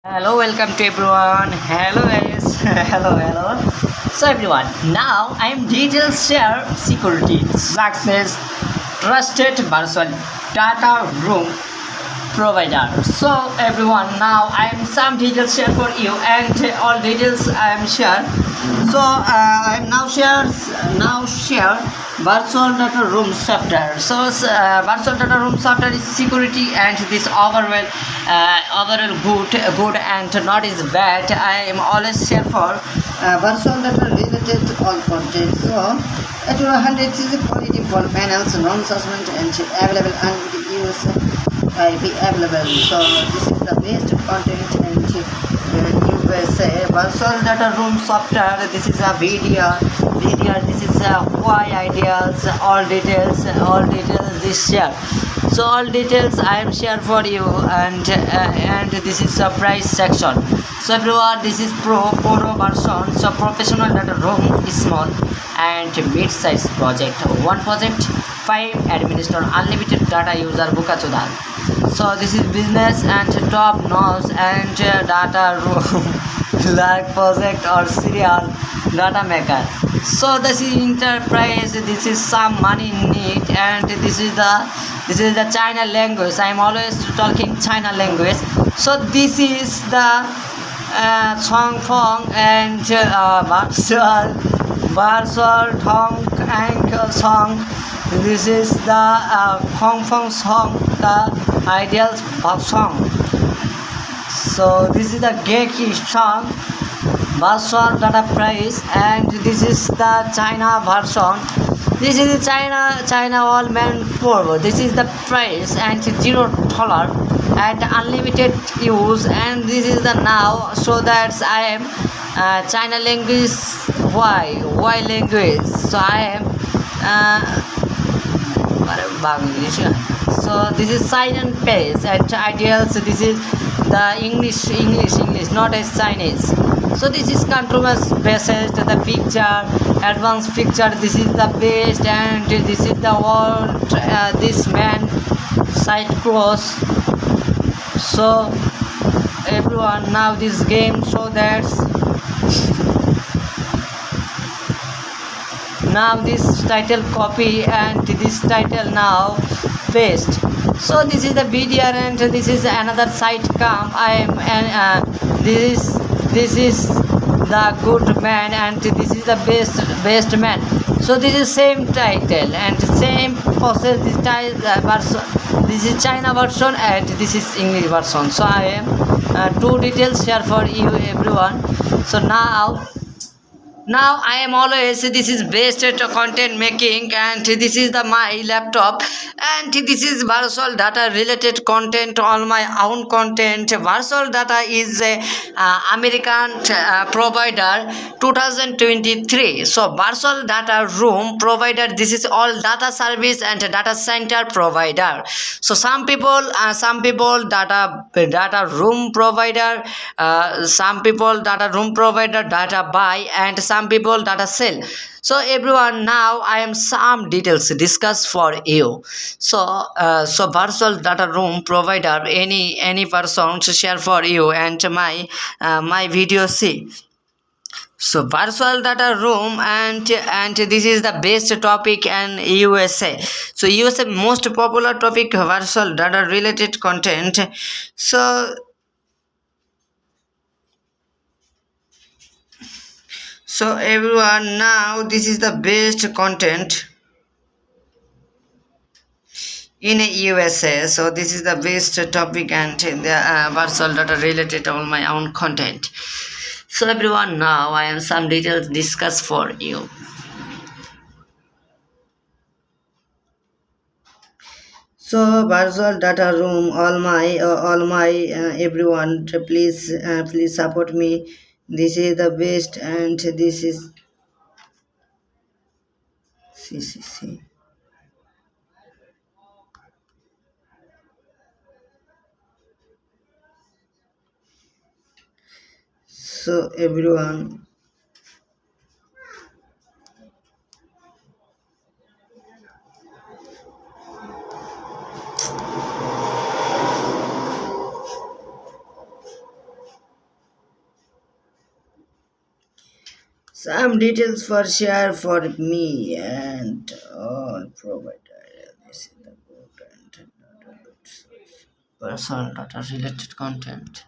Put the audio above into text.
Hello, welcome to everyone. Hello, guys. hello. So, everyone, now I am detail share security success trusted virtual data room provider. So, everyone, now I am some details share for you, and all details I am share. So, I am now share virtual data room software. So, virtual data room software is security and this overall good and not is bad. I am always share for virtual data related all content. So it will handle is quality for panels, non-assessment and available and use be available. So this is the best content and you will say virtual data room software. This is a video. This is why ideas, all details this share. So all details I am share for you, and this is a price section. So everyone, this is pro version. So professional data room is small and mid-size project. One project, 5 administer unlimited data user bukachudan. So this is business and top notch and data room like project or serial data maker. So this is enterprise. This is some money need, and this is the China language. I am always talking China language. So this is the Chong Fong and Barsol Tong and Song. This is the Hong Fong song, the ideal pop song. So this is the Geki song, Barsol data price, and this is the China version. This is the China all man poor. This is the price and $0 and unlimited use, and this is the now. So that I am China language. Why language? So I am Bangladesh. So this is sign and pace and ideals. This is the English, not as Chinese. So this is controls basis the picture, advanced picture. This is the best, and this is the world. This man side cross. So everyone, now this game. So that's now this title copy and this title now paste. So this is the video, and this is another site come. I am and this is the good man, and this is the best man. So this is same title and same process. This version, this is China version and this is English version. So I am two details share for you everyone. So now I am always, this is based at content making, and this is the my laptop, and this is virtual data related content, all my own content. Virtual data is a American provider 2023. So virtual data room provider, this is all data service and data center provider. So some people data room provider, some people data room provider data buy, and some people data sell. So everyone, now I am some details discuss for you. So virtual data room provider, any person to share for you, and my video see. So virtual data room, and this is the best topic in USA. So USA most popular topic virtual data related content. So everyone, now this is the best content in USA. So this is the best topic, and the virtual data related all my own content. So everyone, now I am some details discuss for you. So virtual data room, all my everyone, please support me. This is the best, and this is see. So everyone, Some details for share for me and all provided. This is the content. Personal data related content.